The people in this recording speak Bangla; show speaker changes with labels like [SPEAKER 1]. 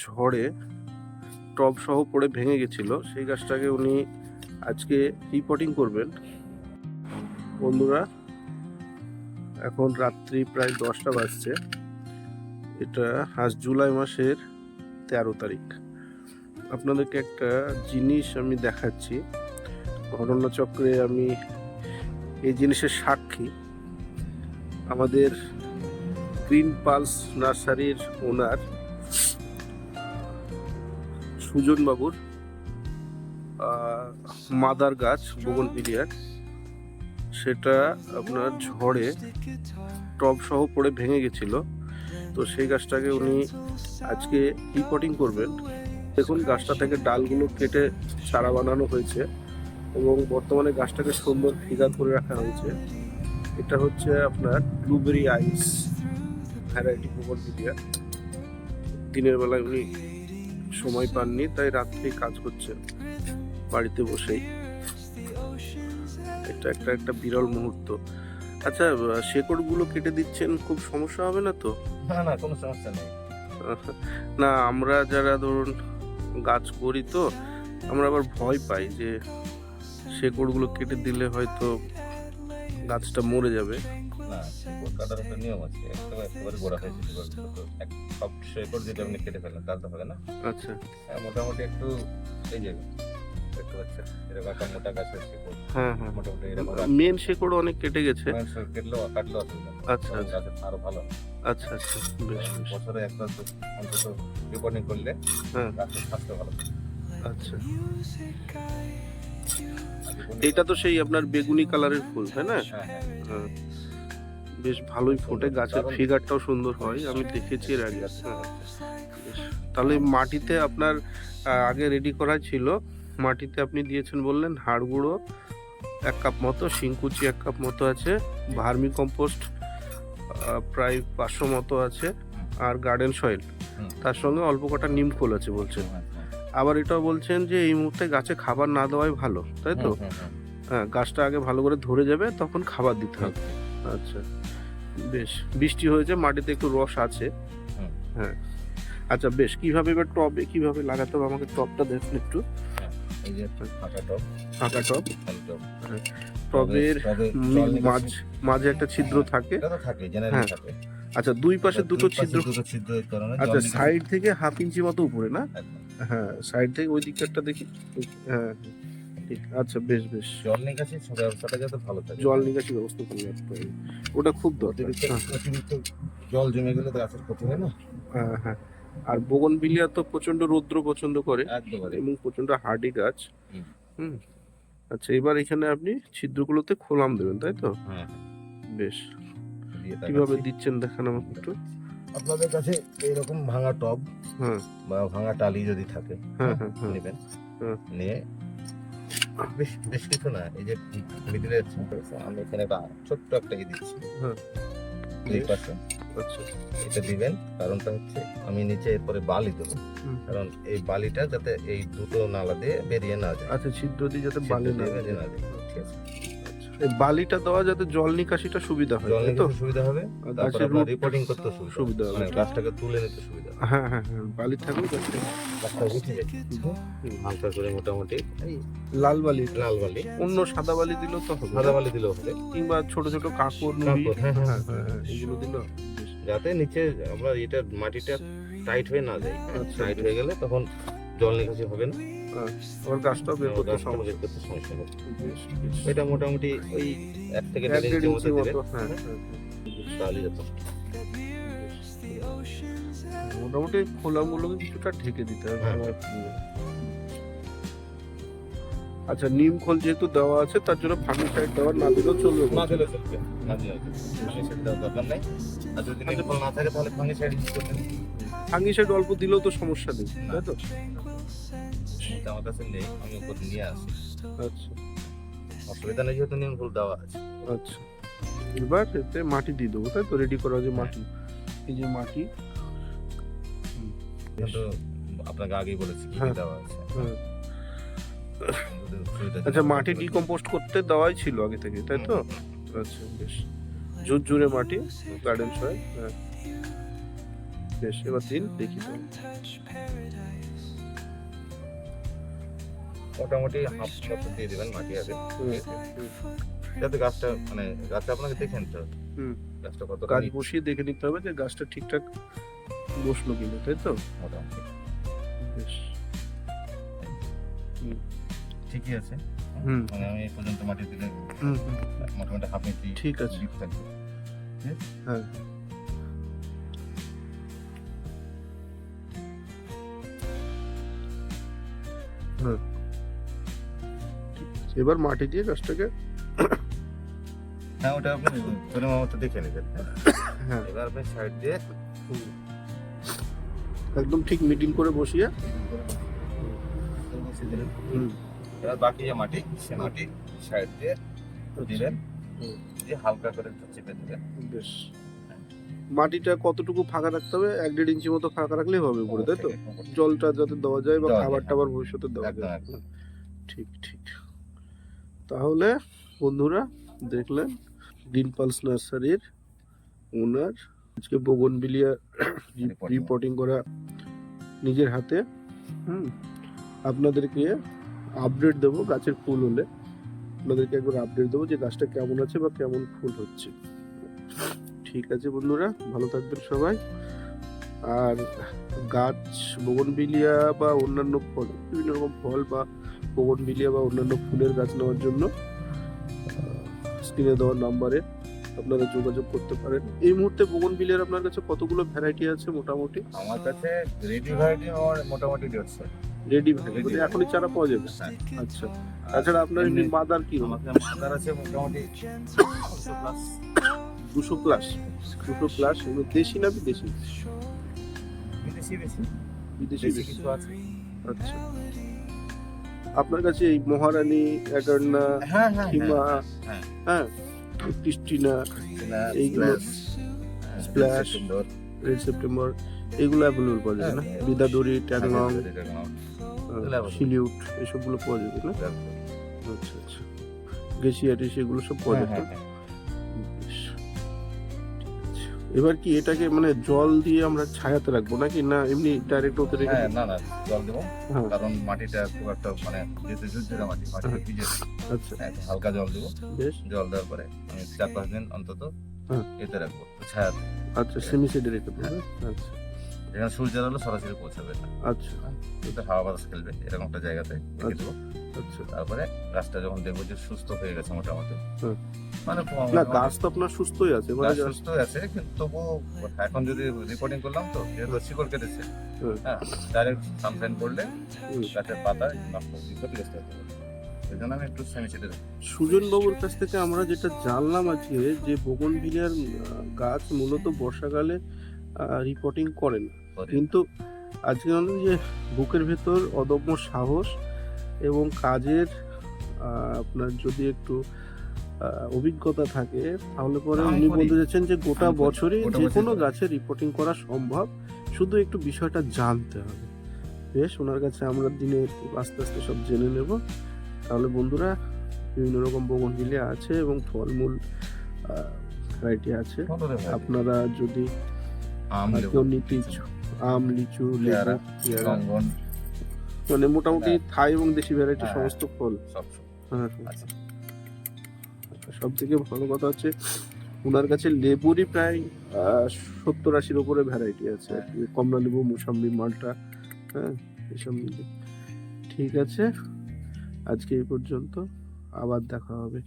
[SPEAKER 1] ঝড়ে টব সহ পড়ে ভেঙে গেছিল, সেই গাছটাকে উনি আজকে রিপোর্টিং করবেন। বন্ধুরা, এখন রাত্রি প্রায় 10টা বাজছে। এটা আজ জুলাই মাসের 13 তারিখ। আপনাদেরকে একটা জিনিস আমি দেখাচ্ছি। ঘটনাচক্রে আমি এই জিনিসের সাক্ষী। আমাদের গ্রিন পালস নার্সারির ওনার সুজন বাবুর মাদার গাছ বোগনভিলিয়ার, সেটা আপনার ঝড়ে টব সহ পড়ে ভেঙে গেছিল। তো সেই গাছটাকে উনি আজকে রিপোর্টিং করবেন। দেখুন, গাছটা থেকে ডালগুলো কেটে চারা বানানো হয়েছে এবং বর্তমানে গাছটাকে সুন্দর ফিগার করে রাখা হয়েছে। এটা হচ্ছে আপনার ব্লুবেরি আইস ভ্যারাইটি বোগনভিলিয়া। দিনের বেলায় উনি সময় পাননি, তাই রাত্রে কাজ করছেন বাড়িতে বসেই। এটা একটা বিরল মুহূর্ত। আচ্ছা, শেকড়গুলো কেটে দিচ্ছেন, খুব সমস্যা হবে না তো?
[SPEAKER 2] না, কোনো সমস্যা নেই।
[SPEAKER 1] না, আমরা যারা ধরুন গাছ করি, তো আমরা আবার ভয় পাই যে শেকড়গুলো কেটে দিলে হয়তো গাছটা মরে যাবে।
[SPEAKER 2] না, শেকড় কাটার একটা নিয়ম আছে। একেবারে গোড়া হয়েছে সব শেকড় যদি আপনি কেটে ফেলেন তাহলে তো হবে না।
[SPEAKER 1] আচ্ছা,
[SPEAKER 2] মোটামুটি একটু এই যে দেখতে পাচ্ছেন এরকম একটা মোটা গাছের শেকড়।
[SPEAKER 1] হ্যাঁ,
[SPEAKER 2] মোটামুটি এরকম
[SPEAKER 1] মেন শেকড় অনেক কেটে গেছে।
[SPEAKER 2] কাটলেও অসুবিধা।
[SPEAKER 1] আচ্ছা,
[SPEAKER 2] গাছের আরো ভালো।
[SPEAKER 1] আচ্ছা, বেশ।
[SPEAKER 2] বছরে একবার অন্তত রিপোর্টিং করলে
[SPEAKER 1] হ্যাঁ,
[SPEAKER 2] গাছের স্বাস্থ্য ভালো থাকে।
[SPEAKER 1] আচ্ছা। এটা তো সেই আপনার বেগুনি কালারের ফুল, তাই না? হ্যাঁ, বেশ ভালোই ফোটে, গাছের ফিগারটাও সুন্দর হয়, আমি দেখেছি এর আগে। তাহলে মাটিতে আপনার আগে রেডি করা ছিল। মাটিতে আপনি দিয়েছেন বললেন হাড় গুঁড়ো 1 কাপ মতো, শিংকুচি 1 কাপ মতো আছে, ভার্মি কম্পোস্ট প্রায় 500 মতো আছে, আর গার্ডেন সয়েল, তার সঙ্গে অল্প কটা নিম খোল আছে বলছেন। আবার এটাও বলছেন যে এই মুহূর্তে গাছে খাবার না দেওয়াই ভালো, তাই তো? হ্যাঁ, গাছটা আগে ভালো করে ধরে যাবে, তখন খাবার দিতে হবে। আচ্ছা, বেশ। বৃষ্টি হয়েছে, মাটিতে একটু রস আছে। হ্যাঁ, আচ্ছা, বেশ। কিভাবে এবার টবে কিভাবে লাগাতে হবে আমাকে টবটা দেখুন একটু।
[SPEAKER 2] এই যে ফাঁকা টব,
[SPEAKER 1] টবের মাঝে একটা ছিদ্র থাকে।
[SPEAKER 2] থাকে।
[SPEAKER 1] আচ্ছা, দুই পাশে দুটো ছিদ্র।
[SPEAKER 2] কারণে
[SPEAKER 1] আচ্ছা, সাইড থেকে 1/2 ইঞ্চি মতো উপরে, না? হ্যাঁ, সাইড থেকে ওই দিকটা দেখি। হ্যাঁ, ঠিক। আচ্ছা, বেশ।
[SPEAKER 2] জল নিকাশি ব্যবস্থাটা যাতে ভালো থাকে।
[SPEAKER 1] জল নিকাশি ব্যবস্থা করে রাখতে হবে, ওটা খুব দরকার।
[SPEAKER 2] অতিরিক্ত জল জমে গেলে তো গাছের ক্ষতি হয় না।
[SPEAKER 1] হ্যাঁ, আর বোগনভিলিয়া তো প্রচন্ড রৌদ্র পছন্দ করে এবং প্রচন্ড হার্ডি গাছ। আচ্ছা, এবার এখানে আপনি ছিদ্রগুলোতে খোলাম দেবেন, তাই তো? বেশ। কিভাবে দিচ্ছেন দেখান আমাকে একটু।
[SPEAKER 2] আপনাদের কাছে এরকম ভাঙা টব বা ভাঙা টালি যদি থাকে, নেবেন। নিয়ে বেশ কিছু না, এই যে মিডিলে আমি এখানে একটা ছোট্ট একটা দিচ্ছি। এই পাশে এটা দিবেন। কারণটা হচ্ছে আমি নিচে এরপরে বালি দেবো, কারণ এই বালিটা যাতে এই দুটো নালা দিয়ে বেরিয়ে না যায়।
[SPEAKER 1] আচ্ছা, ছিদ্র দিয়ে যাতে বালি না
[SPEAKER 2] বেরিয়ে না যায়। ঠিক আছে,
[SPEAKER 1] এই বালিটা দেওয়া যাতে জল নিকাশিটা সুবিধা হয়,
[SPEAKER 2] জল
[SPEAKER 1] তো
[SPEAKER 2] নিকাশি সুবিধা হবে,
[SPEAKER 1] গাছের
[SPEAKER 2] রিপোর্টিং করতে সুবিধা হবে, মানে গাছটাকে তুলে নিতে সুবিধা।
[SPEAKER 1] হ্যাঁ, বালি থাকলে
[SPEAKER 2] গাছটা উঠে যায় হালকা করে। মোটামুটি এই
[SPEAKER 1] লাল বালি, অন্য সাদা বালি দিলেও তো হবে,
[SPEAKER 2] সাদা বালি দিলেও হবে,
[SPEAKER 1] কিংবা ছোট ছোট কাঁকড় নুড়ি, এগুলো দিলেও,
[SPEAKER 2] যাতে নিচে আমরা এটা মাটিটা টাইট হয়ে না যায়। টাইট হয়ে গেলে তখন জল নিকাশি হবে না,
[SPEAKER 1] আবার গাছটাও বের করতে
[SPEAKER 2] সমস্যা হবে। এটা মোটামুটি ওই 1 থেকে 1.5 ইঞ্চির মধ্যে দেবেন, তাহলে যথেষ্ট।
[SPEAKER 1] মোটামুটি খোলাগুলোকে কিছুটা ঢেকে দিতে হবে। আচ্ছা, নিম খোল যেহেতু দেওয়া আছে, তার জন্য ফাঙ্গিসাইড দেওয়ার না দিলেও চলবে।
[SPEAKER 2] ফাঙ্গিসাইড দেওয়ার দরকার নাই। আর যদি নিম খোল না থাকে তাহলে ফাঙ্গিসাইড ইউজ করবেন।
[SPEAKER 1] ফাঙ্গিসাইড অল্প দিলেও তো সমস্যা নেই, তাই তো?
[SPEAKER 2] আমার কাছে নেই, আমি উপর নিয়ে আসি।
[SPEAKER 1] আচ্ছা,
[SPEAKER 2] অসুবিধা নেই, যেহেতু নিম খোল দেওয়া আছে।
[SPEAKER 1] আচ্ছা, এবার এতে মাটি দিয়ে দেবো, তাই তো? রেডি করা যে মাটি, এই যে মাটি,
[SPEAKER 2] কিন্তু আপনাকে আগেই বলেছি কি দেওয়া আছে।
[SPEAKER 1] আচ্ছা, মাটি ডিকম্পোস্ট করতে দেওয়াই ছিল আগে থেকে, তাই তো? আচ্ছা, বেশ। ঝুরঝুরে মাটি, গার্ডেন সয়েল। বেশ, এবার দিন দেখি তো।
[SPEAKER 2] মোটামুটি হাফ মতো দিয়ে দিবেন মাটি আগে, যাতে গাছটা মানে গাছটা আপনাকে দেখে নিতে হবে গাছটা কত
[SPEAKER 1] গাছ বসিয়ে দেখে নিতে হবে যে গাছটা ঠিকঠাক বসলো কিনা, তাই তো?
[SPEAKER 2] মোটামুটি
[SPEAKER 1] বেশ,
[SPEAKER 2] ঠিকই আছে। মানে আমি এই পর্যন্ত মাটি দিলে মোটামুটি হাফ ইঞ্চি
[SPEAKER 1] ঠিক আছে।
[SPEAKER 2] ডিপ থাকবে।
[SPEAKER 1] হ্যাঁ, এবার মাটি দিয়ে গাছটাকে
[SPEAKER 2] হ্যাঁ, ওটা আপনি ধরে মতো দেখে নেবেন।
[SPEAKER 1] হ্যাঁ,
[SPEAKER 2] এবার আপনি সাইড দিয়ে
[SPEAKER 1] একদম ঠিক মিডিং করে বসিয়ে
[SPEAKER 2] এবার বাকি যে মাটি সে মাটি সাইড দিয়ে দিলেন, দিয়ে হালকা করে একটু চেপে দিলেন।
[SPEAKER 1] বেশ, মাটিটা কতটুকু ফাঁকা রাখতে হবে? 1-1.5 ইঞ্চি মতো ফাঁকা রাখলেই হবে উপরে, তাই তো? জলটা যাতে দেওয়া যায় বা খাবার টাবার ভবিষ্যতে দেওয়া যায়। ঠিক ঠিক। তাহলে বন্ধুরা দেখলেন গ্রিন পালস নার্সারির ওনার আজকে বোগনভিলিয়া রিপোর্টিং করা নিজের হাতে। আপনাদেরকে আপডেট দেবো গাছের ফুল হলে, আপনাদেরকে একবার আপডেট দেবো যে গাছটা কেমন আছে বা কেমন ফুল হচ্ছে। ঠিক আছে বন্ধুরা, ভালো থাকবেন সবাই। আর গাছ বোগনভিলিয়া বা অন্যান্য ফল, বিভিন্ন রকম ফল বা বোগনভিলিয়া বা অন্যান্য ফুলের গাছ নেওয়ার জন্য স্ক্রিনে দেওয়া নাম্বারে আপনারা যোগাযোগ করতে পারেন। এই মুহূর্তে বোগনভিলিয়ার আপনার কাছে কতগুলো ভ্যারাইটি আছে মোটামুটি?
[SPEAKER 2] আমার কাছে রেডি ভ্যারাইটি আমার মোটামুটি 150।
[SPEAKER 1] রেডি ভ্যারাইটি এখনই চারা পাওয়া যাবে? আচ্ছা, তাছাড়া আপনার এমনি মাদার কি?
[SPEAKER 2] আমাকে মাদার আছে মোটামুটি
[SPEAKER 1] 200 প্লাস। এগুলো দেশি না বিদেশি? বিদেশি
[SPEAKER 2] কিছু আছে।
[SPEAKER 1] আচ্ছা, আপনার কাছে এই মহারানী, অ্যাডার্না, হিমা, হ্যাঁ, ক্রিস্টিনা, এইগুলো, স্প্ল্যাশ, রেড সেপ্টেম্বর, এগুলো অ্যাভেলেবল পাওয়া যাবে না? বিদাদুরি, ট্যাংলং, শিলিউট, এসবগুলো পাওয়া যাবে না? আচ্ছা আচ্ছা, গেসিয়াটিস এগুলো সব পাওয়া যাবে। এবার কি এটাকে মানে জল দিয়ে আমরা ছায়াতে রাখবো নাকি না এমনি ডাইরেক্ট ওতে রেখে?
[SPEAKER 2] না জল দেবো, কারণ মাটিটা খুব একটা মানে যেহেতু ঝুরঝুরে মাটিটা ভিজে। আচ্ছা, হালকা জল দেবো। বেশ, জল দেওয়ার পরে আমি 4-5 দিন অন্তত এতে রাখবো ছায়াতে।
[SPEAKER 1] আচ্ছা, সেমি শেডে রেখে দেবো। আচ্ছা,
[SPEAKER 2] যেখানে সূর্যের আলো সরাসরি পৌঁছাবে না।
[SPEAKER 1] আচ্ছা,
[SPEAKER 2] কিন্তু হাওয়া বাতাস খেলবে এরকম একটা জায়গাতে রেখে দেবো।
[SPEAKER 1] আচ্ছা,
[SPEAKER 2] তারপরে গাছটা যখন দেখবো যে সুস্থ হয়ে গেছে মোটামুটি, মানে
[SPEAKER 1] না গাছ তো আপনার সুস্থই আছে, মানে
[SPEAKER 2] সুস্থই আছে, কিন্তু তবু এখন যদি রিপোর্টিং করলাম তো যেহেতু শিকড় কেটেছে, হ্যাঁ, ডাইরেক্ট সানশাইন করলে গাছের পাতা নষ্ট ক্ষতিগ্রস্ত হতে পারে। এই জন্য আমি একটু সেমি শেডে রাখি।
[SPEAKER 1] সুজন বাবুর কাছ থেকে আমরা যেটা জানলাম আজকে যে বোগনভিলিয়ার গাছ মূলত বর্ষাকালে রিপোর্টিং করেন, কিন্তু আজকে জানলাম যে বুকের ভেতর অদম্য সাহস এবং কাজের আপনার যদি একটু অভিজ্ঞতা থাকে তাহলে পরে উনি বলতে যাচ্ছেন যে গোটা বছরই যে কোনো গাছের রিপোর্টিং করা সম্ভব, শুধু একটু বিষয়টা জানতে হবে। বেশ, ওনার কাছে আমরা দিনে আস্তে আস্তে সব জেনে নেব। তাহলে বন্ধুরা বিভিন্ন রকম বোগনভিলিয়া আছে এবং ফলমূল ভ্যারাইটি আছে, আপনারা যদি কেউ নিতে ইচ্ছুক, আম, লিচু, লেবু, পেয়ারা, মানে মোটামুটি থাই এবং দেশি ভ্যারাইটি সমস্ত ফল। সব থেকে ভালো কথা হচ্ছে ওনার কাছে লেবুরই প্রায় 70-80-র উপরে ভ্যারাইটি আছে, কমলা লেবু, মুসাম্বি, মালটা, হ্যাঁ, এসব মিলে। ঠিক আছে, আজকে এই পর্যন্ত, আবার দেখা হবে।